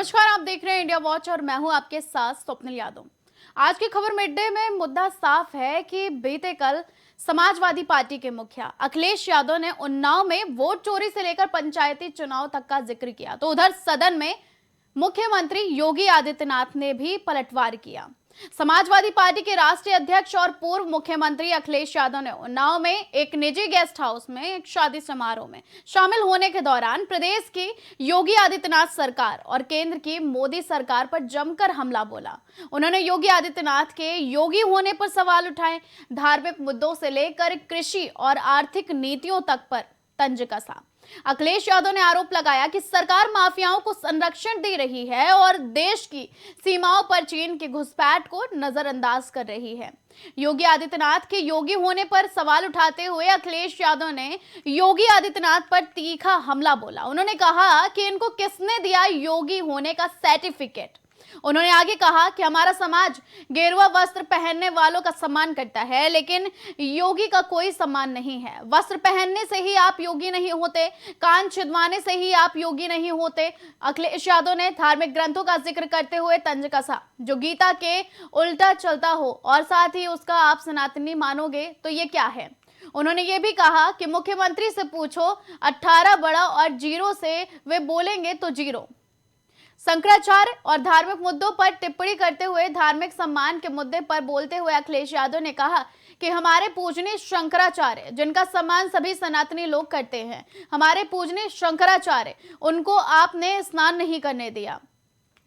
नमस्कार, आप देख रहे हैं इंडिया वॉच और मैं हूं आपके साथ स्वप्निल यादव। आज की खबर मिड डे में मुद्दा साफ है कि बीते कल समाजवादी पार्टी के मुखिया अखिलेश यादव ने उन्नाव में वोट चोरी से लेकर पंचायती चुनाव तक का जिक्र किया, तो उधर सदन में मुख्यमंत्री योगी आदित्यनाथ ने भी पलटवार किया। समाजवादी पार्टी के राष्ट्रीय अध्यक्ष और पूर्व मुख्यमंत्री अखिलेश यादव ने उन्नाव में एक निजी गेस्ट हाउस में एक शादी समारोह में शामिल होने के दौरान प्रदेश की योगी आदित्यनाथ सरकार और केंद्र की मोदी सरकार पर जमकर हमला बोला। उन्होंने योगी आदित्यनाथ के योगी होने पर सवाल उठाए, धार्मिक मुद्दों से लेकर कृषि और आर्थिक नीतियों तक पर तंज कसा। अखिलेश यादव ने आरोप लगाया कि सरकार माफियाओं को संरक्षण दे रही है और देश की सीमाओं पर चीन की घुसपैठ को नजरअंदाज कर रही है। योगी आदित्यनाथ के योगी होने पर सवाल उठाते हुए अखिलेश यादव ने योगी आदित्यनाथ पर तीखा हमला बोला। उन्होंने कहा कि इनको किसने दिया योगी होने का सर्टिफिकेट। उन्होंने आगे कहा कि हमारा समाज गेरुआ वस्त्र पहनने वालों का सम्मान करता है, लेकिन योगी का कोई सम्मान नहीं है। वस्त्र पहनने से ही आप योगी नहीं होते, कान छिदवाने से ही आप योगी नहीं होते। अखिलेश यादव ने धार्मिक ग्रंथों का जिक्र करते हुए तंज कसा, जो गीता के उल्टा चलता हो और साथ ही उसका आप सनातनी मानोगे तो ये क्या है। उन्होंने ये भी कहा कि मुख्यमंत्री से पूछो 18 बड़ा और जीरो से वे बोलेंगे तो जीरो। शंकराचार्य और धार्मिक मुद्दों पर टिप्पणी करते हुए धार्मिक सम्मान के मुद्दे पर बोलते हुए अखिलेश यादव ने कहा कि हमारे पूजनीय शंकराचार्य, जिनका सम्मान सभी सनातनी लोग करते हैं, हमारे पूजनीय शंकराचार्य, उनको आपने स्नान नहीं करने दिया।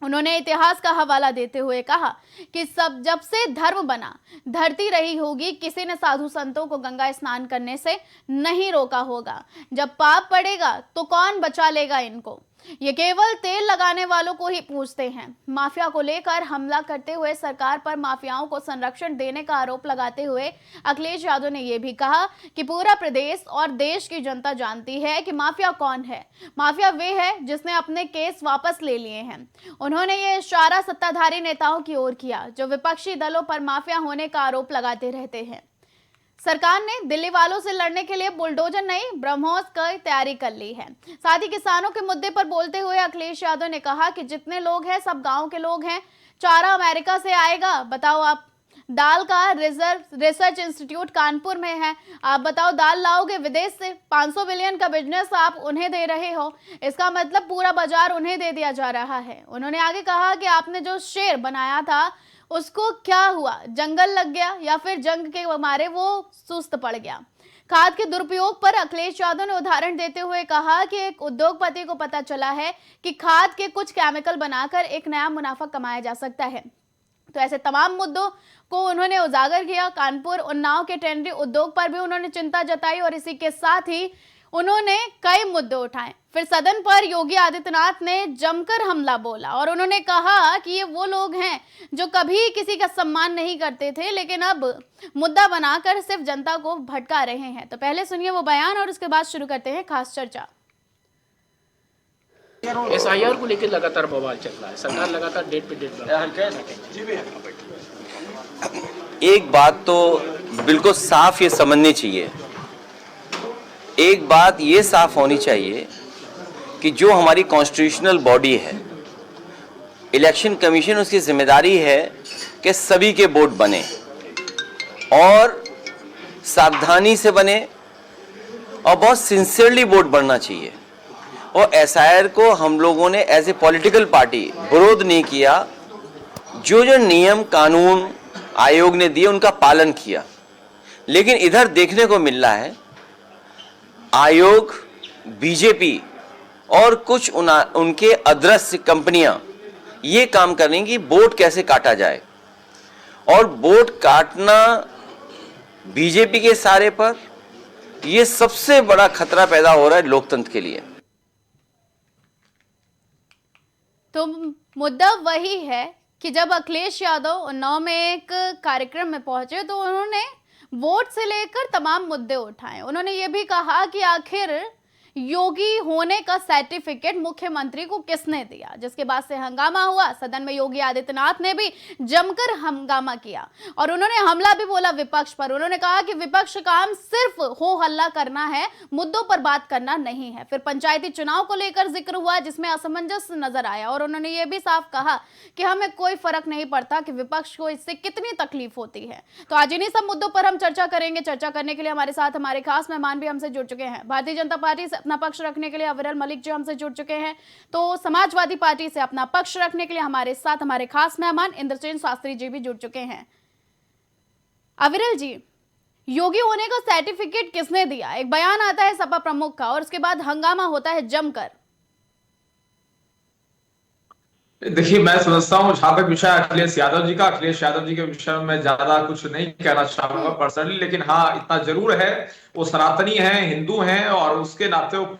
उन्होंने इतिहास का हवाला देते हुए कहा कि जब से धर्म बना धरती रही होगी, किसी ने साधु संतों को गंगा स्नान करने से नहीं रोका होगा। जब पाप पड़ेगा तो कौन बचा लेगा इनको। ये केवल तेल लगाने वालों को ही पूछते हैं। माफिया को लेकर हमला करते हुए सरकार पर माफियाओं को संरक्षण देने का आरोप लगाते हुए अखिलेश यादव ने यह भी कहा कि पूरा प्रदेश और देश की जनता जानती है कि माफिया कौन है। माफिया वे है जिसने अपने केस वापस ले लिए हैं। उन्होंने ये इशारा सत्ताधारी नेताओं की ओर किया जो विपक्षी दलों पर माफिया होने का आरोप लगाते रहते हैं। सरकार ने दिल्ली वालों से लड़ने के लिए बुलडोजर नहीं, ब्रह्मोस की तैयारी कर ली है। साथ ही किसानों के मुद्दे पर बोलते हुए अखिलेश यादव ने कहा कि जितने लोग हैं सब गांव के लोग हैं। चारा अमेरिका से आएगा, बताओ आप। दाल का रिसर्च इंस्टीट्यूट कानपुर में है, आप बताओ दाल लाओगे विदेश से। 500 बिलियन का बिजनेस आप उन्हें दे रहे हो, इसका मतलब पूरा बाजार उन्हें दे दिया जा रहा है। उन्होंने आगे कहा कि आपने जो शेर बनाया था उसको क्या हुआ, जंगल लग गया या फिर जंग के मारे वो सुस्त पड़ गया। खाद के दुरुपयोग पर अखिलेश यादव ने उदाहरण देते हुए कहा कि एक उद्योगपति को पता चला है कि खाद के कुछ केमिकल बनाकर एक नया मुनाफा कमाया जा सकता है। तो ऐसे तमाम मुद्दों को उन्होंने उजागर किया। कानपुर उन्नाव के टेंडरी उद्योग पर भी उन्होंने चिंता जताई और इसी के साथ ही उन्होंने कई मुद्दे उठाए। फिर सदन पर योगी आदित्यनाथ ने जमकर हमला बोला और उन्होंने कहा कि ये वो लोग हैं जो कभी किसी का सम्मान नहीं करते थे, लेकिन अब मुद्दा बनाकर सिर्फ जनता को भटका रहे हैं। तो पहले सुनिए वो बयान और उसके बाद शुरू करते हैं खास चर्चा। SIR को लेकर लगातार बवाल चल रहा है, सरकार लगातार डेट पे डेट। एक बात तो बिल्कुल साफ ये समझनी चाहिए, एक बात ये साफ होनी चाहिए कि जो हमारी कॉन्स्टिट्यूशनल बॉडी है, इलेक्शन कमीशन, उसकी जिम्मेदारी है कि सभी के वोट बने और सावधानी से बने और बहुत सिंसियरली वोट बनना चाहिए। और SIR को हम लोगों ने एज ए पॉलिटिकल पार्टी विरोध नहीं किया, जो जो नियम कानून आयोग ने दिए उनका पालन किया। लेकिन इधर देखने को मिल रहा है आयोग, बीजेपी और कुछ उनके अदृश्य कंपनियां ये काम कर रही कि वोट कैसे काटा जाए, और वोट काटना बीजेपी के इशारे पर ये सबसे बड़ा खतरा पैदा हो रहा है लोकतंत्र के लिए। तो मुद्दा वही है कि जब अखिलेश यादव उन्नाव में एक कार्यक्रम में पहुंचे तो उन्होंने वोट से लेकर तमाम मुद्दे उठाए। उन्होंने ये भी कहा कि आखिर योगी होने का सर्टिफिकेट मुख्यमंत्री को किसने दिया, जिसके बाद से हंगामा हुआ। सदन में योगी आदित्यनाथ ने भी जमकर हंगामा किया और उन्होंने हमला भी बोला विपक्ष पर। उन्होंने कहा कि विपक्ष का काम सिर्फ हो हल्ला करना है, मुद्दों पर बात करना नहीं है। फिर पंचायती चुनाव को लेकर जिक्र हुआ जिसमें असमंजस नजर आया और उन्होंने ये भी साफ कहा कि हमें कोई फर्क नहीं पड़ता कि विपक्ष को इससे कितनी तकलीफ होती है। तो आज इन्हीं सब मुद्दों पर हम चर्चा करेंगे। चर्चा करने के लिए हमारे साथ हमारे खास मेहमान भी हमसे जुड़ चुके हैं। भारतीय जनता पार्टी से अपना पक्ष रखने के लिए अविरल मलिक जी हमसे जुड़ चुके हैं, तो समाजवादी पार्टी से अपना पक्ष रखने के लिए हमारे साथ हमारे खास मेहमान इंद्रसेन शास्त्री जी भी जुड़ चुके हैं। अविरल जी, योगी होने का सर्टिफिकेट किसने दिया? एक बयान आता है सपा प्रमुख का और उसके बाद हंगामा होता है जमकर। देखिए, मैं समझता हूँ जहां तक विषय अखिलेश यादव जी के विषय में ज्यादा कुछ नहीं कहना चाहूंगा पर्सनली, लेकिन हाँ इतना जरूर है, वो सनातनी हैं, हिंदू हैं और उसके नाते वो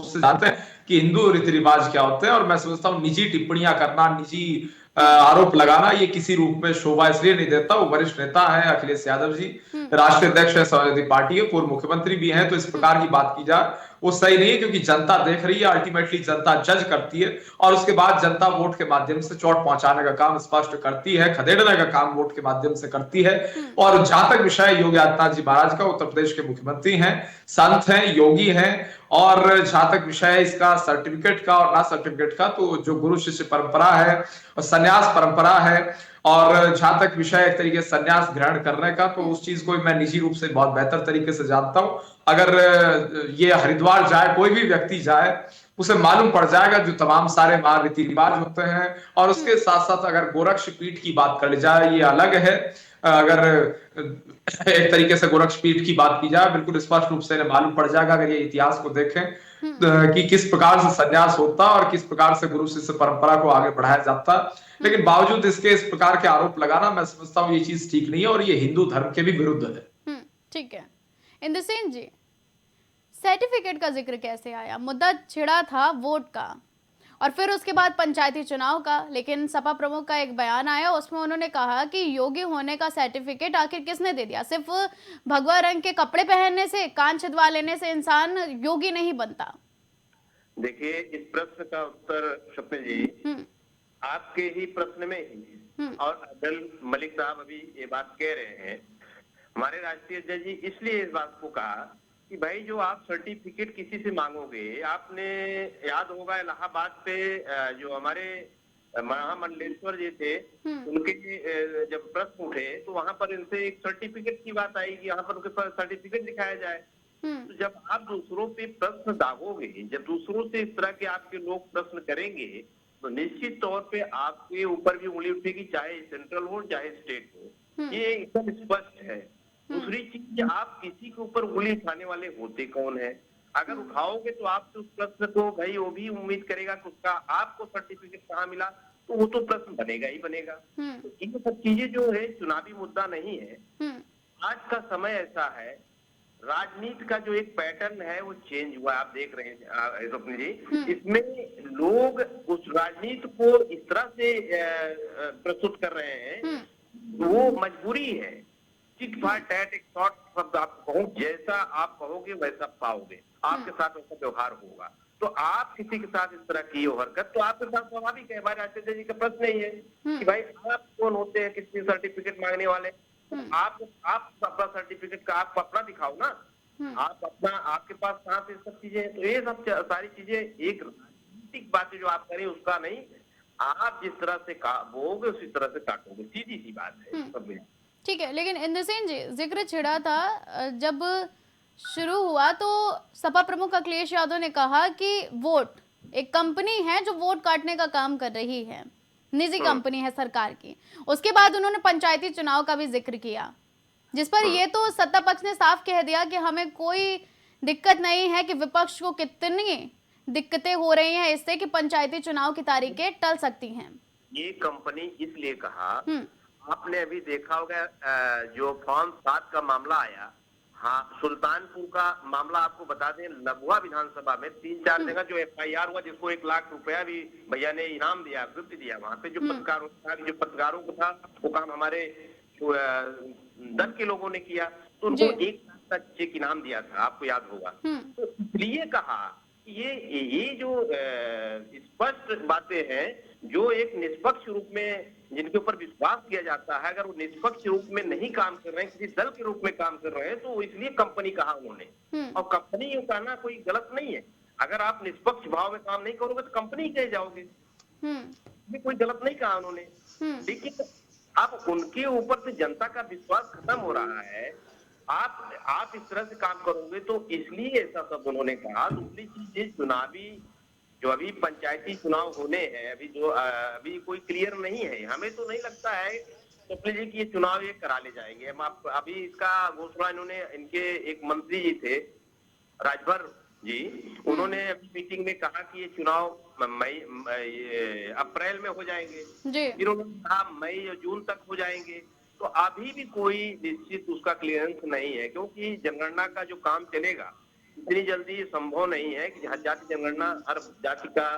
जानते हैं कि हिंदू रीति रिवाज क्या होते हैं। और मैं समझता हूँ निजी टिप्पणियां करना, निजी आरोप लगाना ये किसी रूप में शोभा इसलिए नहीं देता। वो वरिष्ठ नेता है अखिलेश यादव जी, राष्ट्रीय अध्यक्ष है समाजवादी पार्टी के, पूर्व मुख्यमंत्री भी हैं, तो इस प्रकार की बात की जाए वो सही नहीं है, क्योंकि जनता देख रही है, अल्टीमेटली जनता जज करती है और उसके बाद जनता वोट के माध्यम से चोट पहुंचाने का काम स्पष्ट करती है, खदेड़ने का काम वोट के माध्यम से करती है। और जहां तक विषय योगी आदित्यनाथ जी महाराज का, उत्तर प्रदेश के मुख्यमंत्री हैं, संत हैं, योगी हैं, और जहां तक विषय है इसका सर्टिफिकेट का और ना सर्टिफिकेट का, तो जो गुरु शिष्य परंपरा है और संन्यास परंपरा है, और जहां तक विषय एक तरीके से संन्यास ग्रहण करने का, तो उस चीज को मैं निजी रूप से बहुत बेहतर तरीके से जानता हूं। अगर ये हरिद्वार जाए, कोई भी व्यक्ति जाए, उसे मालूम पड़ जाएगा जो तमाम सारे वहां रीति रिवाज होते हैं। और उसके साथ साथ अगर गोरक्ष पीठ की बात कर ली जाए, ये अलग है। अगर एक तरीके से गोरक्ष पीठ की बात की जाए, बिल्कुल स्पष्ट रूप से मालूम पड़ जाएगा अगर ये इतिहास को देखें कि किस प्रकार से संन्यास होता और किस प्रकार से गुरु शिष्य परंपरा को आगे बढ़ाया जाता। लेकिन बावजूद इसके इस प्रकार के आरोप लगाना, मैं समझता हूँ ये चीज ठीक नहीं है और ये हिंदू धर्म के भी विरुद्ध है। ठीक है इंद्रसेन जी, सर्टिफिकेट का जिक्र कैसे आया? मुद्दा छिड़ा था वोट का और फिर उसके बाद पंचायती चुनाव का, लेकिन सपा प्रमुख का एक बयान आया, उसमें उन्होंने कहा कि योगी होने का सर्टिफिकेट आखिर किसने दे दिया? सिर्फ भगवा रंग के कपड़े पहनने से, कान छिदवा लेने से इंसान योगी नहीं बनता। देखिए, इस प्रश्न का उत्तर स्वप्निल जी आपके ही प्रश्न में ही और अविरल मलिक साहब अभी ये बात कह रहे हैं। हमारे राष्ट्रीय अध्यक्ष जी इसलिए इस बात को कहा कि भाई जो आप सर्टिफिकेट किसी से मांगोगे, आपने याद होगा इलाहाबाद पे जो हमारे महामंडलेश्वर जी थे, उनके जब प्रश्न उठे तो वहां पर इनसे एक सर्टिफिकेट की बात आई कि यहाँ पर उनके पास सर्टिफिकेट दिखाया जाए। तो जब आप दूसरों पे प्रश्न दागोगे, जब दूसरों से इस तरह के आपके लोग प्रश्न करेंगे, तो निश्चित तौर पे आपके ऊपर भी उंगली उठेगी, चाहे सेंट्रल हो चाहे स्टेट हो। ये एकदम स्पष्ट है। दूसरी चीज, आप किसी के ऊपर उंगली उठाने वाले होते कौन है? अगर उठाओगे तो आपसे उस प्रश्न को भाई वो भी उम्मीद करेगा कि उसका आपको सर्टिफिकेट कहाँ मिला, तो वो तो प्रश्न बनेगा ही बनेगा। तो ये सब चीजें जो है चुनावी मुद्दा नहीं है। आज का समय ऐसा है, राजनीति का जो एक पैटर्न है वो चेंज हुआ, आप देख रहे हैं स्वप्न जी। इसमें लोग उस राजनीति को इस तरह से प्रस्तुत कर रहे हैं, वो मजबूरी है। टिट फॉर टैट, एक शॉर्ट शब्द आपको कहूं, जैसा आप कहोगे वैसा पाओगे, आपके साथ वैसा व्यवहार होगा। तो आप किसी के साथ इस तरह की हरकत, तो आपके साथ स्वाभाविक है। हमारे राष्ट्रीय जी का प्रश्न ही है कि भाई आप कौन होते हैं किसी सर्टिफिकेट मांगने वाले? आप अपना सर्टिफिकेट का आप अपना दिखाओ ना, आप अपना, आपके पास कहाँ से सब चीजें हैं? तो ये सब सारी चीजें एक राजनीतिक बातें जो आप करें उसका नहीं, आप जिस तरह से बोगे उसी तरह से काटोगे, सीधी सी बात है सब में। ठीक है, लेकिन इंद्रसेन जी, जिक्र छिड़ा था जब शुरू हुआ तो सपा प्रमुख अखिलेश यादव ने कहा कि वोट एक कंपनी है जो वोट काटने का काम कर रही है, निजी कंपनी है सरकार की। उसके बाद उन्होंने पंचायती चुनाव का भी जिक्र किया, जिस पर ये तो सत्ता पक्ष ने साफ कह दिया कि हमें कोई दिक्कत नहीं है कि विपक्ष को कितनी दिक्कतें हो रही हैं इससे कि पंचायती चुनाव की तारीखें टल सकती हैं। ये कंपनी इसलिए कहा, आपने अभी देखा होगा जो फॉर्म 7 का मामला आया, हाँ, सुल्तानपुर का मामला आपको बता दें, लबुआ विधानसभा में 3-4 जगह जो FIR हुआ, जिसको 1 लाख रुपया भी भैया ने इनाम दिया, गिफ्ट दिया। वहां पे जो पत्रकारों को था वो काम हमारे दल के लोगों ने किया, तो उनको 1 लाख चेक इनाम दिया था, आपको याद होगा। तो इसलिए कहा कि ये जो स्पष्ट बातें हैं, जो एक निष्पक्ष रूप में जिनके ऊपर विश्वास किया जाता है, अगर वो निष्पक्ष रूप में नहीं काम कर रहे हैं, किसी दल के रूप में काम कर रहे हैं, तो इसलिए कंपनी कहा उन्होंने। और कंपनी ये कहना कोई गलत नहीं है। अगर आप निष्पक्ष भाव में काम नहीं करोगे तो कंपनी कहे जाओगे, ये कोई गलत नहीं कहा उन्होंने। लेकिन अब उनके ऊपर से जनता का विश्वास खत्म हो रहा है। आप इस तरह से काम करोगे तो इसलिए ऐसा सब उन्होंने कहा। दूसरी चीज, चुनावी जो अभी पंचायती चुनाव होने हैं, अभी कोई क्लियर नहीं है। हमें तो नहीं लगता है स्वप्निल जी की ये चुनाव ये करा ले जाएंगे। हम आप अभी इसका घोषणा इन्होंने, इनके एक मंत्री जी थे राजभर जी, उन्होंने अभी मीटिंग में कहा कि ये चुनाव अप्रैल में हो जाएंगे। फिर उन्होंने कहा मई या जून तक हो जाएंगे। तो अभी भी कोई निश्चित उसका क्लियरेंस नहीं है, क्योंकि जनगणना का जो काम चलेगा इतनी जल्दी संभव नहीं है कि हर जाति जनगणना, हर जाति का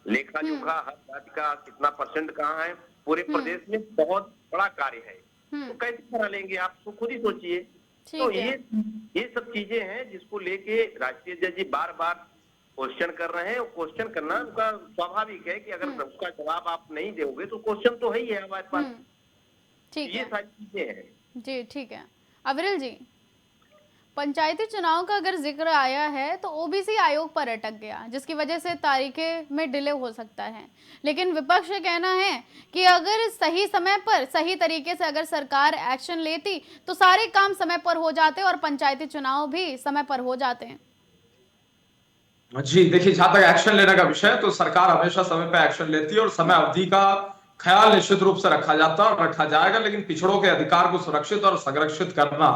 लेखा जोखा, हर जाति का कितना परसेंट कहाँ है, पूरे प्रदेश में बहुत बड़ा कार्य है। तो कैसे करा लेंगे, आप तो खुद ही सोचिए। तो ये सब चीजें हैं जिसको लेके राष्ट्रीय जज जी बार बार क्वेश्चन कर रहे हैं। क्वेश्चन करना उनका स्वाभाविक है कि अगर उसका जवाब आप नहीं दोगे तो क्वेश्चन तो है ही है हमारे पास। ये सारी चीजें हैं जी। ठीक है अविरल जी, पंचायती चुनाव का अगर जिक्र आया है तो ओबीसी आयोग पर अटक गया, जिसकी वजह से तारीखें में डिले हो सकता है। लेकिन विपक्ष का कहना है कि अगर सही समय पर सही तरीके से अगर सरकार एक्शन लेती तो सारे काम समय पर हो जाते और पंचायती चुनाव भी समय पर हो जाते हैं। जी देखिए, जहां तक एक्शन लेने का विषय है तो सरकार हमेशा समय पर एक्शन लेती है और समय अवधि का ख्याल निश्चित रूप से रखा जाता है और रखा जाएगा। लेकिन पिछड़ों के अधिकार को सुरक्षित और संरक्षित करना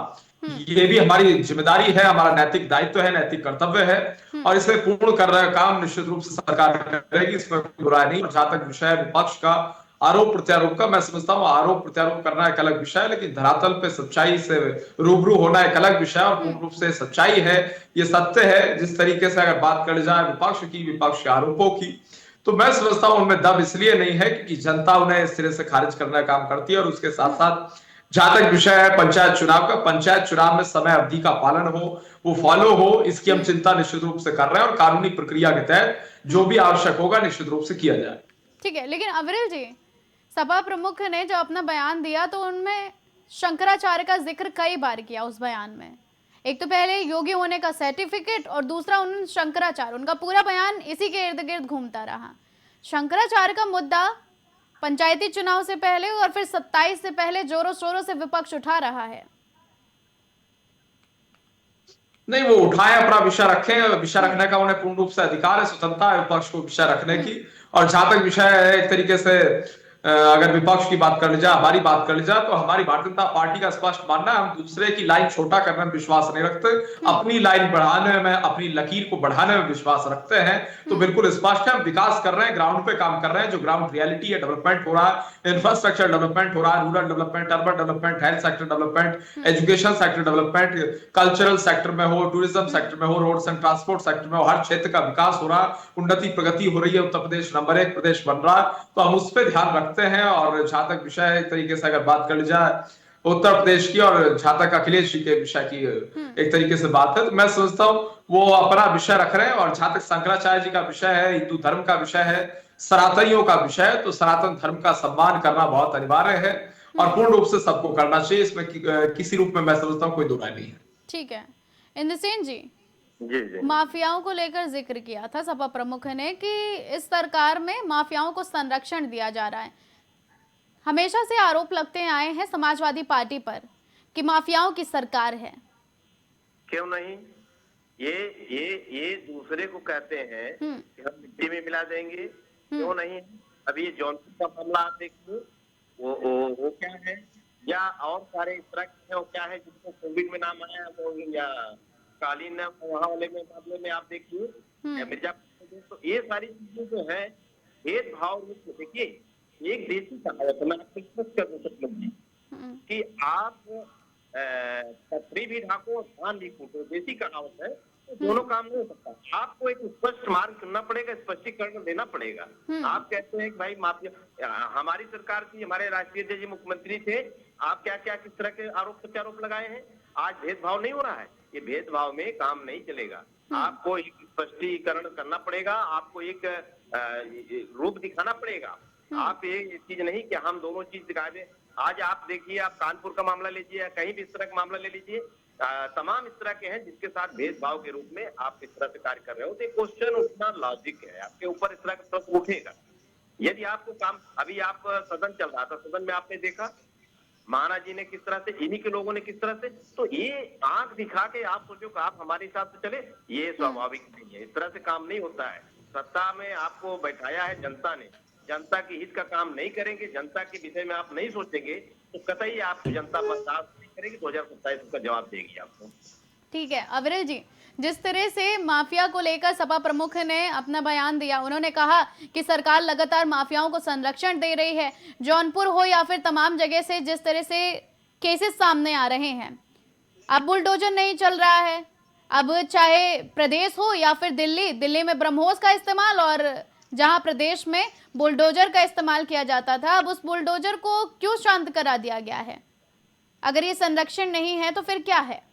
ये भी हमारी जिम्मेदारी है, हमारा नैतिक दायित्व है, नैतिक कर्तव्य है और इसे पूर्ण कर रहा काम निश्चित रूप से सरकार करेगी, इसमें बुराई नहीं। और जहां तक विषय विपक्ष का आरोप प्रत्यारोप का, मैं समझता हूँ आरोप प्रत्यारोप करना एक अलग विषय है, लेकिन धरातल पे सच्चाई से रूबरू होना एक अलग विषय है और पूर्ण रूप से सच्चाई है, ये सत्य है। जिस तरीके से अगर बात कर जाए विपक्ष के आरोपों की, तो मैं समझता हूं उनमें दम इसलिए नहीं है कि जनता उन्हें इस सिरे से खारिज करने का काम करती है। और उसके साथ साथ जहां तक विषय है पंचायत चुनाव का, पंचायत चुनाव में समय अवधि का पालन हो, वो फॉलो हो, इसकी हम चिंता निश्चित रूप से कर रहे हैं और कानूनी प्रक्रिया के तहत जो भी आवश्यक होगा निश्चित रूप से किया जाए। ठीक है, लेकिन अविरल जी, सपा प्रमुख ने जब अपना बयान दिया तो उनमें शंकराचार्य का जिक्र कई बार किया। उस बयान में एक तो पहले योगी होने का सर्टिफिकेट और दूसरा उन्होंने शंकराचार्य, उनका पूरा बयान इसी के इर्द गिर्द घूमता रहा। शंकराचार्य का मुद्दा पंचायती चुनाव से पहले और फिर 27 से पहले जोरों शोरों से विपक्ष उठा रहा है। नहीं, वो उठाए, अपना विषय रखें, विषय रखने का उन्हें पूर्ण रूप से अधिकार है, स्वतंत्रता है विपक्ष को विषय रखने की। और जहां तक विषय है एक तरीके से अगर विपक्ष की बात कर ली जाए, हमारी बात कर ली जाए, तो हमारी भारतीय जनता पार्टी का स्पष्ट मानना है, हम दूसरे की लाइन छोटा करने में विश्वास नहीं रखते, अपनी लाइन बढ़ाने में, अपनी लकीर को बढ़ाने में विश्वास रखते हैं। तो बिल्कुल स्पष्ट है, हम विकास कर रहे हैं, ग्राउंड पे काम कर रहे हैं, जो ग्राउंड रियलिटी है, डेवलपमेंट हो रहा है, इंफ्रास्ट्रक्चर डेवलपमेंट हो रहा है, rural development, urban development, health sector development, education sector development, cultural sector में हो, टूरिज्म सेक्टर में हो, रोड्स एंड ट्रांसपोर्ट सेक्टर में हो, हर क्षेत्र का विकास हो रहा है, उन्नति प्रगति हो रही है। उत्तर प्रदेश नंबर 1 प्रदेश बन रहा है, तो हम उस पर ध्यान रखते हैं। और जहां तक विषय है एक तरीके से अगर बात कर ली जाए उत्तर प्रदेश की और जहां तक अखिलेश जी के विषय की एक तरीके से बात है, तो मैं समझता हूं वो अपना विषय रख रहे हैं। और जहां तक शंकराचार्य जी का विषय है, हिंदू धर्म का विषय है, सनातनियों का विषय है, तो सनातन धर्म का सम्मान करना बहुत अनिवार्य है और पूर्ण रूप से सबको करना चाहिए। इसमें किसी रूप में मैं समझता हूँ कोई दो राय नहीं है। ठीक है, इंद्रसेन जी, जी माफियाओं को लेकर जिक्र किया था सपा प्रमुख ने कि इस सरकार में माफियाओं को संरक्षण दिया जा रहा है। हमेशा से आरोप लगते आए हैं समाजवादी पार्टी पर कि माफियाओं की सरकार है। क्यों नहीं, ये दूसरे को कहते हैं कि हम मिट्टी में मिला देंगे, क्यों नहीं। अभी ये जौनपुर का मामला आप देखिए, वो क्या है, या और सारे इस तरह के वो क्या है जिनको कोविड में नाम आया, वो या कालीन वहां वाले में मामले में आप देखिए, मिर्जापुर। तो ये सारी चीजें जो है भेदभाव रूप, देखिए एक देसी कहावत है, मैं आपको स्पष्ट कर दूं सब कि आप पथरी भी ढाको, धान भी कूटो, देसी कहावत है। तो दोनों काम नहीं हो सकता, आपको एक स्पष्ट मार्ग चुनना पड़ेगा, स्पष्टीकरण देना पड़ेगा। आप कहते हैं कि भाई माफिया, हमारी सरकार थी, हमारे राष्ट्रीय अध्यक्ष जी मुख्यमंत्री थे, आप क्या क्या किस तरह के आरोप प्रत्यारोप लगाए हैं। आज भेदभाव नहीं हो रहा है, ये भेदभाव में काम नहीं चलेगा। आपको एक स्पष्टीकरण करना पड़ेगा, आपको एक रूप दिखाना पड़ेगा। आप ये चीज नहीं कि हम दोनों चीज दिखा दें। आज आप देखिए, आप कानपुर का मामला लीजिए या कहीं भी इस तरह का मामला ले लीजिए, तमाम इस तरह के हैं जिसके साथ भेदभाव के रूप में आप इस तरह से कार्य कर रहे हो, तो ये क्वेश्चन उठना लॉजिक है, आपके ऊपर इस तरह का प्रश्न उठेगा। यदि आपको काम, अभी आप सदन चल रहा था, सदन में आपने देखा महाराज जी ने किस तरह से, इन्हीं के लोगों ने किस तरह से, तो ये आंख दिखा के आप सोचो कि आप हमारे हिसाब से चले, ये स्वाभाविक नहीं है। इस तरह से काम नहीं होता है। सत्ता में आपको बैठाया है जनता ने, जनता के हित का काम नहीं करेंगे, जनता के विषय में आप नहीं सोचेंगे, तो कतई आपको जनता बर्दाश्त नहीं करेगी। 2027 का जवाब देगी आपको। ठीक है अविरल जी, जिस तरह से माफिया को लेकर सपा प्रमुख ने अपना बयान दिया, उन्होंने कहा कि सरकार लगातार माफियाओं को संरक्षण दे रही है। जौनपुर हो या फिर तमाम जगह से जिस तरह से केसेस सामने आ रहे हैं, अब बुलडोजर नहीं चल रहा है। अब चाहे प्रदेश हो या फिर दिल्ली में ब्रह्मोस का इस्तेमाल, और जहां प्रदेश में बुलडोजर का इस्तेमाल किया जाता था, अब उस बुलडोजर को क्यों शांत करा दिया गया है? अगर ये संरक्षण नहीं है तो फिर क्या है?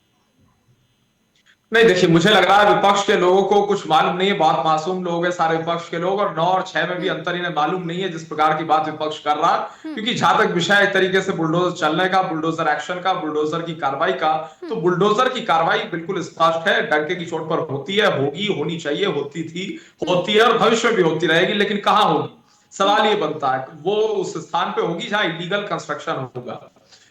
नहीं, देखिए, मुझे लग रहा है विपक्ष के लोगों को कुछ मालूम नहीं है। बहुत मासूम लोग हैं सारे विपक्ष के लोग, और 9 और 6 में भी अंतर इन्हें मालूम नहीं है जिस प्रकार की बात विपक्ष कर रहा है। क्योंकि जहां तक विषय एक तरीके से बुलडोजर चलने का, बुलडोजर एक्शन का, बुलडोजर की कार्रवाई का, तो बुलडोजर की कार्रवाई बिल्कुल स्पष्ट है, डंके की चोट पर होती है, होगी, होनी चाहिए, होती थी, होती है और भविष्य में भी होती रहेगी। लेकिन कहाँ होगी, सवाल ये बनता है। वो उस स्थान पे होगी जहां इलीगल कंस्ट्रक्शन होगा,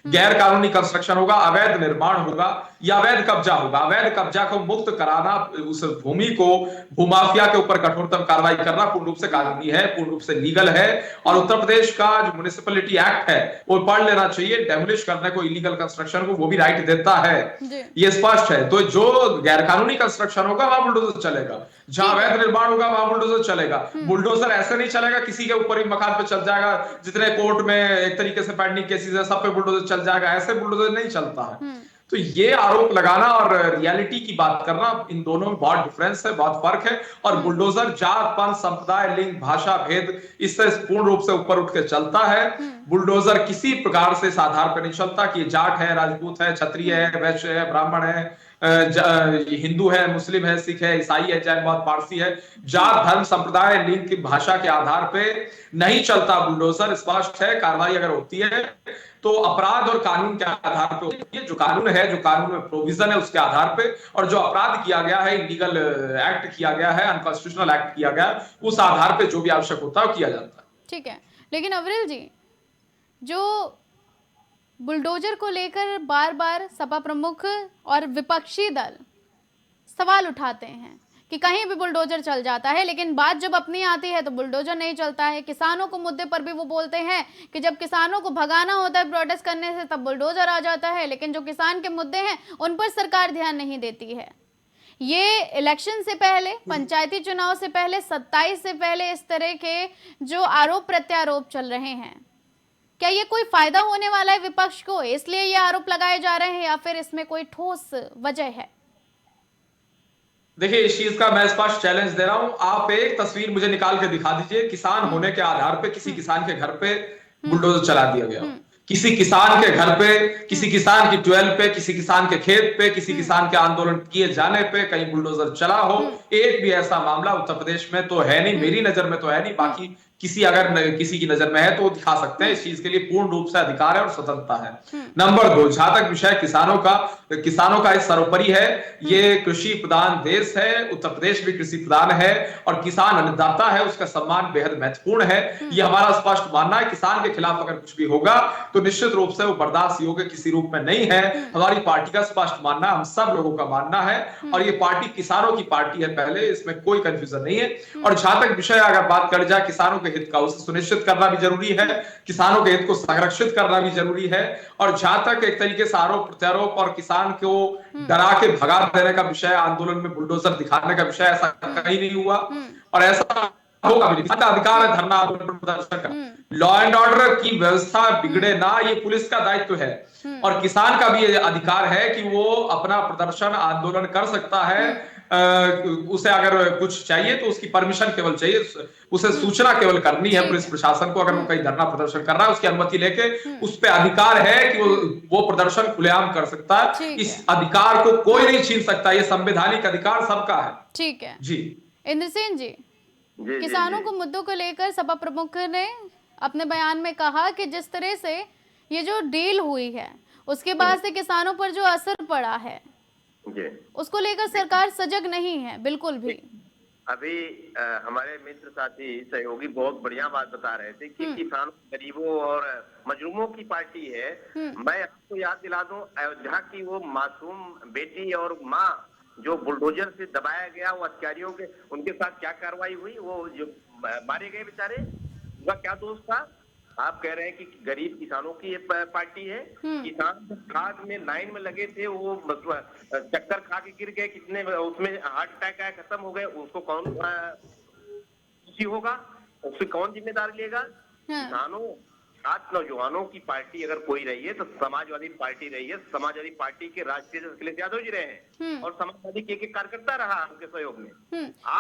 गैर कानूनी कंस्ट्रक्शन होगा, अवैध निर्माण होगा या अवैध कब्जा होगा। अवैध कब्जा को मुक्त कराना, उस भूमि को, भूमाफिया के ऊपर कठोरतम कार्रवाई करना पूर्ण रूप से कानूनी है, पूर्ण रूप से लीगल है। और उत्तर प्रदेश का जो म्युनिसिपैलिटी एक्ट है वो पढ़ लेना चाहिए। डेमोलिश करने को, इलीगल कंस्ट्रक्शन को वो भी राइट देता है, ये स्पष्ट है। तो जो गैर कानूनी कंस्ट्रक्शन होगा वहां बुलडोजर चलेगा, जहां अवैध निर्माण होगा वहां बुलडोजर चलेगा। बुलडोजर ऐसे नहीं चलेगा किसी के ऊपर ही मकान पे चल जाएगा, जितने कोर्ट में एक तरीके से पेंडिंग केसेस है सब पे बुलडोजर चल जाएगा, ऐसे बुलडोजर नहीं चलता है। तो ये आरोप लगाना और रियलिटी की बात करना, इन दोनों में बहुत डिफरेंस है, बहुत फर्क है। और बुलडोजर जात पात संप्रदाय लिंग भाषा भेद इससे पूर्ण रूप से ऊपर उठ के चलता है। बुलडोजर किसी प्रकार से इस आधार पर नहीं चलता कि जाट है, राजपूत है, क्षत्रिय है, वैश्य है, ब्राह्मण है, हिंदू है, मुस्लिम है, सिख है, ईसाई है, जैन बौद्ध पारसी है। जात धर्म संप्रदाय लिंग की भाषा के आधार पे नहीं चलता बुलडोजर। स्पष्ट है, कार्रवाई अगर होती है तो अपराध और कानून के आधार पे होती है। जो कानून है, जो कानून में प्रोविजन है उसके आधार पे, और जो अपराध किया गया है, इलीगल एक्ट किया गया है, अनकॉन्स्टिट्यूशनल एक्ट किया गया है, उस आधार पे जो भी आवश्यक होता है वो किया जाता है। ठीक है, लेकिन अविरल जी, जो बुलडोजर को लेकर बार बार सपा प्रमुख और विपक्षी दल सवाल उठाते हैं कि कहीं भी बुलडोजर चल जाता है, लेकिन बात जब अपनी आती है तो बुलडोजर नहीं चलता है। किसानों को मुद्दे पर भी वो बोलते हैं कि जब किसानों को भगाना होता है प्रोटेस्ट करने से तब बुलडोजर आ जाता है, लेकिन जो किसान के मुद्दे हैं उन पर सरकार ध्यान नहीं देती है। ये इलेक्शन से पहले, पंचायती चुनाव से पहले, 27 से पहले इस तरह के जो आरोप प्रत्यारोप चल रहे हैं, क्या ये कोई फायदा होने वाला है विपक्ष को, इसलिए ये आरोप लगाए जा रहे हैं, या फिर इसमें कोई ठोस वजह है? देखिए, इस चीज का मैं स्पष्ट चैलेंज दे रहा हूं। आप एक तस्वीर मुझे निकाल के दिखा दीजिए, किसान होने के आधार पे किसी किसान के घर पे बुलडोजर चला दिया गया, किसी किसान के घर पे, किसी किसान की ट्वेल्व पे, किसी किसान के खेत पे, किसी किसान के आंदोलन किए जाने पे कहीं बुलडोजर चला हो। एक भी ऐसा मामला उत्तर प्रदेश में तो है नहीं, मेरी नजर में तो है नहीं, बाकी किसी की नजर में है तो वो दिखा सकते हैं। इस चीज के लिए पूर्ण रूप से अधिकार है और स्वतंत्रता है। नंबर 2, जहां तक विषय किसानों का इस सर्वोपरि है। ये कृषि प्रधान देश है, उत्तर प्रदेश भी कृषि प्रधान है, और किसान अन्नदाता है, उसका सम्मान बेहद महत्वपूर्ण है। ये हमारा स्पष्ट मानना है। किसान के खिलाफ अगर कुछ भी होगा तो निश्चित रूप से वो बर्दाश्त योग्य किसी रूप में नहीं है। हमारी पार्टी का स्पष्ट मानना, हम सब लोगों का मानना है, और ये पार्टी किसानों की पार्टी है पहले, इसमें कोई कंफ्यूजन नहीं है। और जहां तक विषय अगर बात कर जाए किसानों के हित का, उसे सुनिश्चित करना भी जरूरी है, किसानों के हित को संरक्षित करना भी जरूरी है। और जहां तक एक तरीके से आरोप प्रत्यारोप और किसान को डरा के भगा देने का विषय, आंदोलन में बुलडोजर दिखाने का विषय, ऐसा कहीं नहीं हुआ और ऐसा होगा भी नहीं। अधिकार है धरना आंदोलन प्रदर्शन का। लॉ एंड ऑर्डर की व्यवस्था बिगड़े ना, ये पुलिस का दायित्व है, और किसान का भी अधिकार है कि वो अपना प्रदर्शन आंदोलन कर सकता है उसे अगर कुछ चाहिए तो उसकी परमिशन केवल चाहिए, उसे सूचना केवल करनी है पुलिस प्रशासन को। अगर वो कहीं धरना प्रदर्शन कर रहा है, उसकी अनुमति लेके उस पे अधिकार है कि वो प्रदर्शन खुलेआम कर सकता है। इस अधिकार को कोई नहीं छीन सकता, ये संवैधानिक अधिकार सबका है। ठीक है जी इंद्रसेन जी, किसानों को मुद्दों को लेकर सपा प्रमुख ने अपने बयान में कहा कि जिस तरह से ये जो डील हुई है उसके बाद से किसानों पर जो असर पड़ा है उसको लेकर सरकार सजग नहीं है बिल्कुल भी। अभी हमारे मित्र साथी सहयोगी बहुत बढ़िया बात बता रहे थे कि किसानों, गरीबों और मजलूमों की पार्टी है। मैं आपको याद दिला दूं, अयोध्या की वो मासूम बेटी और माँ जो बुलडोजर से दबाया गया, वो अधिकारियों के उनके साथ क्या कार्रवाई हुई, वो जो मारे गए बेचारे, उनका क्या दोष था? आप कह रहे हैं कि गरीब किसानों की ये पार्टी है। किसान खाद में लाइन में लगे थे, वो चक्कर खा के गिर गए, कितने उसमें हार्ट अटैक आया, खत्म हो गए, उसको कौन खुशी होगा, उससे कौन जिम्मेदारी लेगा? किसानों, छात्र, नौजवानों की पार्टी अगर कोई रही है तो समाजवादी पार्टी रही है। समाजवादी पार्टी के राष्ट्रीय अखिलेश यादव जी रहे हैं और समाजवादी के कार्यकर्ता रहा उनके सहयोग में।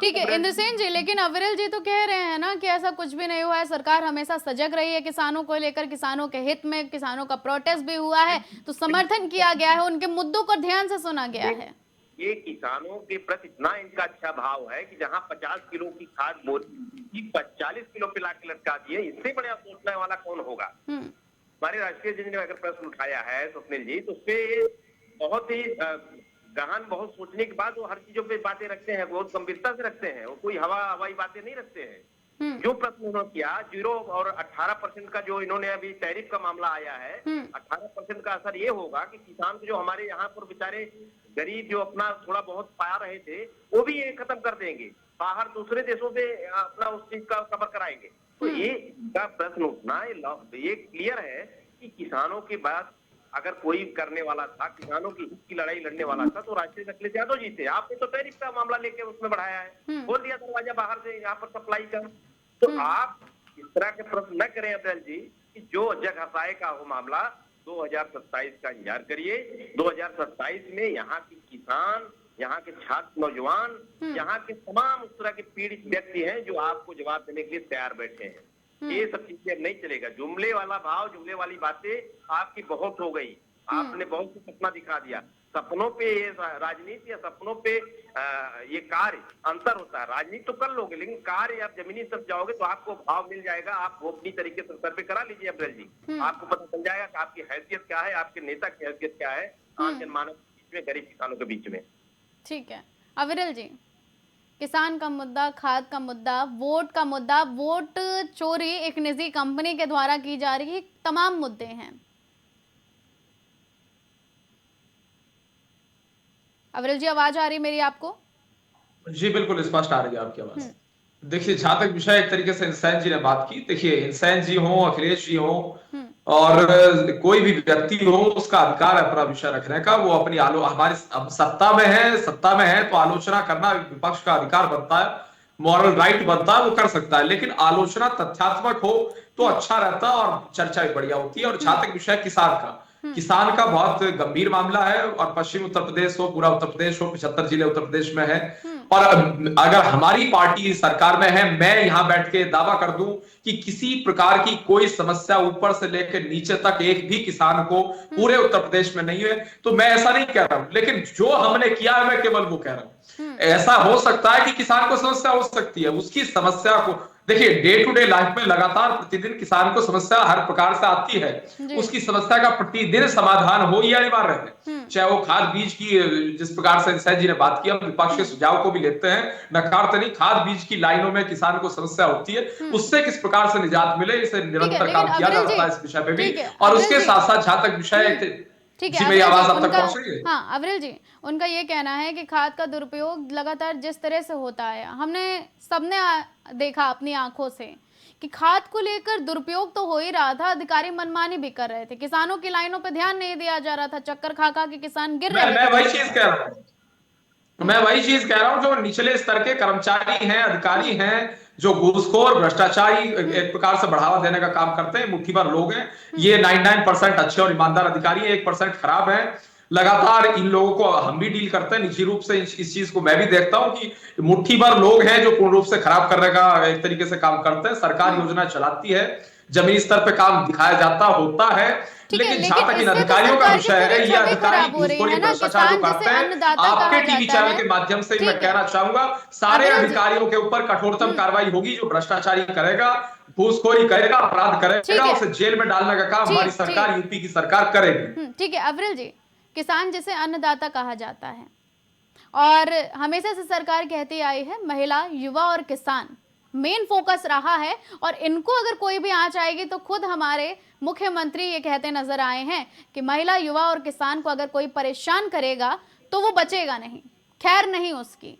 ठीक है इंद्रसेन जी, लेकिन अविरल जी तो कह रहे हैं ना कि ऐसा कुछ भी नहीं हुआ है, सरकार हमेशा सजग रही है किसानों को लेकर, किसानों के हित में, किसानों का प्रोटेस्ट भी हुआ है तो समर्थन किया गया है, उनके मुद्दों को ध्यान से सुना गया है। ये किसानों के प्रति इतना इनका अच्छा भाव है कि जहां 50 किलो की खाद बोरी 40 किलो पे ला के लटका दिए, इससे बढ़िया सोचने वाला कौन होगा? हमारे राष्ट्रीय जी ने अगर प्रश्न उठाया है स्वप्निल जी, तो उसपे बहुत ही गहन, बहुत सोचने के बाद वो हर चीजों पे बातें रखते हैं, बहुत गंभीरता से रखते हैं, वो कोई हवाई बातें नहीं रखते हैं। जो प्रश्न उन्होंने किया 0 और 18% का जो इन्होंने अभी टैरिफ का मामला आया है, 18% का असर ये होगा कि किसान जो हमारे यहाँ पर बेचारे गरीब जो अपना थोड़ा बहुत पा रहे थे वो भी ये खत्म कर देंगे, बाहर दूसरे देशों से अपना उस चीज का कवर कराएंगे। तो ये का प्रश्न उठना ये क्लियर है कि किसानों के बाद अगर कोई करने वाला था, किसानों की हित की लड़ाई लड़ने वाला था तो राष्ट्रीय अखिलेश यादव जी थे। आपने तो टैरिफ का मामला लेके उसमें बढ़ाया है, खोल दिया दरवाजा बाहर से यहाँ पर सप्लाई का। तो आप इस तरह के प्रश्न न करें अटल जी कि जो जग हसाए का हो मामला, 2027 का इंतजार करिए। 2027 में यहाँ के किसान, यहाँ के छात्र, नौजवान, यहाँ के तमाम उस तरह के पीड़ित व्यक्ति हैं जो आपको जवाब देने के लिए तैयार बैठे हैं। ये सब चीजें नहीं चलेगा। जुमले वाला भाव, जुमले वाली बातें आपकी बहुत हो गई, आपने बहुत से सपना दिखा दिया। सपनों पे ये राजनीति या सपनों पे ये कार्य अंतर होता है। राजनीति तो कर लोगे लेकिन कार्य आप जमीनी तरफ जाओगे तो आपको भाव मिल जाएगा। आप वो अपनी तरीके से सर्वे करा लीजिए अब्दुल जी, आपको पता चल जाएगा कि आपकी हैसियत क्या है, आपके नेता की हैसियत क्या है आम जनमानस के बीच में, गरीब किसानों के बीच में। ठीक है अविरल जी, किसान का मुद्दा, खाद का मुद्दा, वोट चोरी एक निजी कंपनी के द्वारा की जा रही है, तमाम मुद्दे हैं। अविरल जी आवाज आ रही है मेरी आपको? जी बिल्कुल स्पष्ट आ रही है आपकी आवाज। देखिए जहां तक विषय एक तरीके से इंसान जी ने बात की, देखिए इंसान जी हो, अखिलेश जी हो और कोई भी व्यक्ति हो, उसका अधिकार है अपना विषय रखने का। वो अपनी हमारी सत्ता में है तो आलोचना करना विपक्ष का अधिकार बनता है, मॉरल राइट बनता है, वो कर सकता है। लेकिन आलोचना तथ्यात्मक हो तो अच्छा रहता है और चर्चा भी बढ़िया होती है। और जहां तक विषय किसान का बहुत गंभीर मामला है और पश्चिम उत्तर प्रदेश हो, पूरा उत्तर प्रदेश हो, 75 जिले उत्तर प्रदेश में है। और अगर हमारी पार्टी सरकार में है, मैं यहां बैठ के दावा कर दूं कि किसी प्रकार की कोई समस्या ऊपर से लेकर नीचे तक एक भी किसान को पूरे उत्तर प्रदेश में नहीं है। तो मैं ऐसा नहीं कह रहा हूं, लेकिन जो हमने किया है मैं केवल वो कह रहा हूं। ऐसा हो सकता है कि किसान को समस्या हो सकती है, उसकी समस्या को देखिए डे टू डे लाइफ में लगातार प्रतिदिन किसान को समस्या हर प्रकार से आती है, उसकी समस्या का प्रतिदिन समाधान हो ये अनिवार्य है। चाहे वो खाद बीज की, जिस प्रकार से इंसान जी ने बात की, हम विपक्ष के सुझाव को भी लेते हैं, नकारते नहीं। खाद बीज की लाइनों में किसान को समस्या होती है, उससे किस प्रकार से निजात मिले, इसे निरंतर काम किया जा सकता है इस विषय पे भी। और उसके साथ साथ जहां तक विषय, ठीक है, मेरी आवाज अब तक पहुंच रही है? हाँ अविरल जी, उनका ये कहना है कि खाद का दुरुपयोग लगातार जिस तरह से होता है, हमने सबने देखा अपनी आंखों से कि खाद को लेकर दुरुपयोग तो हो ही रहा था, अधिकारी मनमानी भी कर रहे थे, किसानों की लाइनों पे ध्यान नहीं दिया जा रहा था, चक्कर खा खा के किसान गिर रहे थे। मैं वही चीज कह रहा हूँ जो निचले स्तर के कर्मचारी हैं, अधिकारी हैं, जो घूसखोर भ्रष्टाचारी एक प्रकार से बढ़ावा देने का काम करते हैं, मुट्ठी भर लोग हैं। ये 99% अच्छे और ईमानदार अधिकारी हैं, 1% खराब है। लगातार इन लोगों को हम भी डील करते हैं निजी रूप से, इस चीज को मैं भी देखता हूं कि मुट्ठी भर लोग हैं जो पूर्ण रूप से खराब करने का एक तरीके से काम करते हैं। सरकार योजना चलाती है, जमीनी स्तर पे काम दिखाया जाता होता है, लेकिन जहां तक इन अधिकारियों का विषय है, ये अधिकारी घूसखोरी भ्रष्टाचार जो करते हैं, आपके टीवी चैनल के माध्यम से मैं कहना चाहूंगा सारे अधिकारियों के ऊपर कठोरतम कार्रवाई होगी। जो भ्रष्टाचारी करेगा, घूसखोरी करेगा, अपराध करेगा, उसे जेल में डालने का काम हमारी सरकार, यूपी की सरकार करेगी। ठीक है अविरल जी, किसान जिसे अन्नदाता कहा जाता है और हमेशा से सरकार कहती आई है महिला, युवा और किसान मेन फोकस रहा है, और इनको अगर कोई भी आंच आएगी तो खुद हमारे मुख्यमंत्री ये कहते नजर आए हैं कि महिला, युवा और किसान को अगर कोई परेशान करेगा तो वो बचेगा नहीं, खैर नहीं उसकी।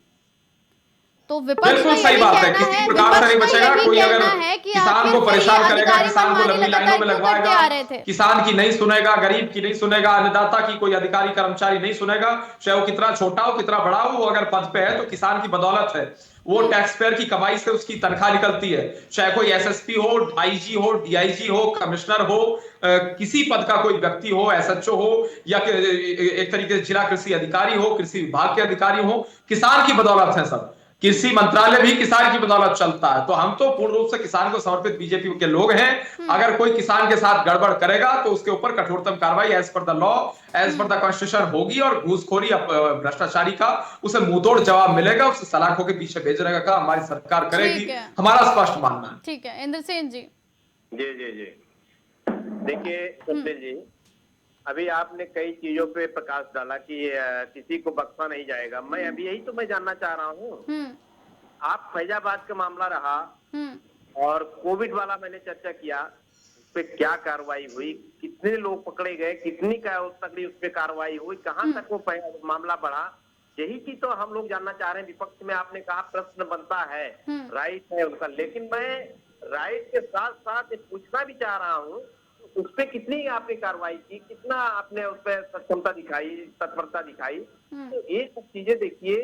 तो विपक्ष का सही बात है, किसी प्रकार से नहीं बचेगा कोई। अगर किसान को परेशान करेगा, किसान को लंबी लाइनों में लगवाएगा, किसान की नहीं सुनेगा, गरीब की नहीं सुनेगा, अन्नदाता की कोई अधिकारी कर्मचारी नहीं सुनेगा, चाहे वो कितना छोटा हो कितना बड़ा हो, वो अगर पद पे है तो किसान की बदौलत है, वो टैक्स पेयर की कमाई से उसकी तनख्वाह निकलती है। चाहे कोई एसएसपी हो, आईजी हो, डीआईजी हो, कमिश्नर हो, किसी पद का कोई व्यक्ति हो, एसएचओ हो, या एक तरीके से जिला कृषि अधिकारी हो, कृषि विभाग के अधिकारी हो, किसान की बदौलत है सब। कृषि मंत्रालय भी किसान की बदौलत चलता है। तो हम तो पूर्ण रूप से किसान को समर्पित बीजेपी के लोग हैं। अगर कोई किसान के साथ गड़बड़ करेगा तो उसके ऊपर कठोरतम कार्रवाई as per the law, as per the constitution होगी, और घूसखोरी भ्रष्टाचारी का उसे मुंहतोड़ जवाब मिलेगा, उसे सलाखों के पीछे भेजने का काम हमारी सरकार करेगी, हमारा स्पष्ट मानना है। ठीक है इंद्र सिंह जी। जी जी जी, देखिए स्वप्निल जी, अभी आपने कई चीजों पे प्रकाश डाला कि किसी को बख्शा नहीं जाएगा। मैं अभी यही तो मैं जानना चाह रहा हूँ। आप फैजाबाद का मामला रहा और कोविड वाला मैंने चर्चा किया, उस पे क्या कार्रवाई हुई, कितने लोग पकड़े गए, कितनी तकड़ी उस पे कार्रवाई हुई, कहाँ तक वो मामला बढ़ा, यही चीज तो हम लोग जानना चाह रहे हैं। विपक्ष में आपने कहा प्रश्न बनता है, राइट है उनका, लेकिन मैं राइट के साथ साथ पूछना भी चाह रहा हूँ उस पर कितनी आपने कार्रवाई की, कितना आपने उस पर सक्षमता दिखाई, तत्परता दिखाई। तो ये सब चीजें देखिए,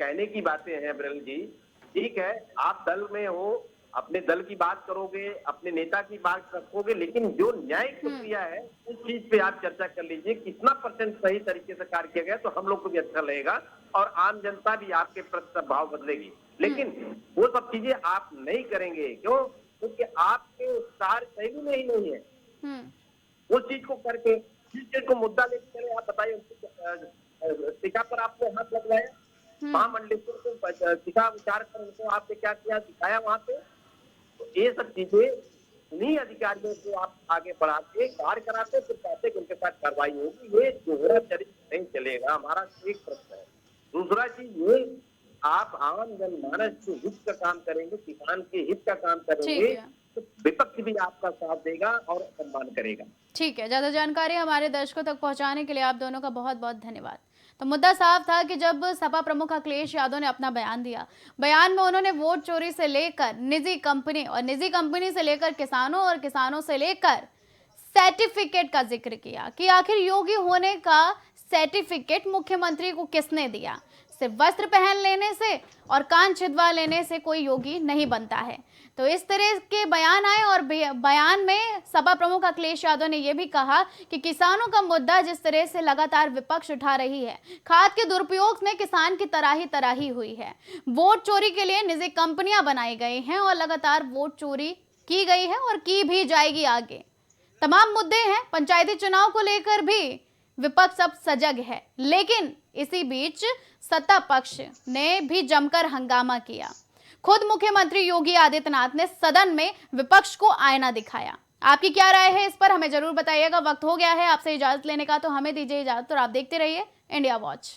कहने की बातें हैं ब्रल जी, ठीक है आप दल में हो, अपने दल की बात करोगे, अपने नेता की बात रखोगे, लेकिन जो न्यायिक प्रक्रिया है उस चीज पे आप चर्चा कर लीजिए, कितना परसेंट सही तरीके से कार्य किया गया, तो हम लोग को भी अच्छा लगेगा और आम जनता भी आपके प्रति भाव बदलेगी। लेकिन वो सब चीजें आप नहीं करेंगे, क्यों? क्योंकि आपके कार्य शैली में ही नहीं है उस चीज को करके, जिस चीज को मुद्दा लेकर चले। आप बताइए, टीका पर आपने हाथ लगवाया, महामंडलेश्वर को टीका विचार कर उनको आपने क्या किया, दिखाया वहां पे। तो ये सब चीजें उन्हीं अधिकारियों को आप आगे बढ़ाते, कार्य कराते, फिर कहते कि उनके साथ कार्रवाई होगी। ये दोहरा चरित्र नहीं चलेगा, हमारा एक प्रश्न है। दूसरा चीज ये, आप आम जनमानस के हित का काम करेंगे, किसान के हित का काम करेंगे, तो विपक्ष भी आपका साथ देगा और सम्मान करेगा। ठीक है, ज्यादा जानकारी हमारे दर्शकों तक पहुंचाने के लिए आप दोनों का बहुत बहुत धन्यवाद। तो मुद्दा साफ था कि जब सपा प्रमुख अखिलेश यादव ने अपना बयान दिया, बयान में उन्होंने वोट चोरी से लेकर निजी कंपनी और निजी कंपनी से लेकर किसानों और किसानों से लेकर सर्टिफिकेट का जिक्र किया कि आखिर योगी होने का सर्टिफिकेट मुख्यमंत्री को किसने दिया। सिर्फ वस्त्र पहन लेने से और कान छिदवा लेने से कोई योगी नहीं बनता है। तो इस तरह के बयान आए और बयान में सपा प्रमुख अखिलेश यादव ने यह भी कहा कि किसानों का मुद्दा जिस तरह से लगातार विपक्ष उठा रही है, खाद के दुरुपयोग में किसान की तराही हुई है, वोट चोरी के लिए निजी कंपनियां बनाई गई हैं और लगातार वोट चोरी की गई है और की भी जाएगी आगे। तमाम मुद्दे हैं, पंचायती चुनाव को लेकर भी विपक्ष अब सजग है, लेकिन इसी बीच सत्ता पक्ष ने भी जमकर हंगामा किया। खुद मुख्यमंत्री योगी आदित्यनाथ ने सदन में विपक्ष को आईना दिखाया। आपकी क्या राय है इस पर हमें जरूर बताइएगा। वक्त हो गया है आपसे इजाजत लेने का, तो हमें दीजिए इजाजत और आप देखते रहिए इंडिया वॉच।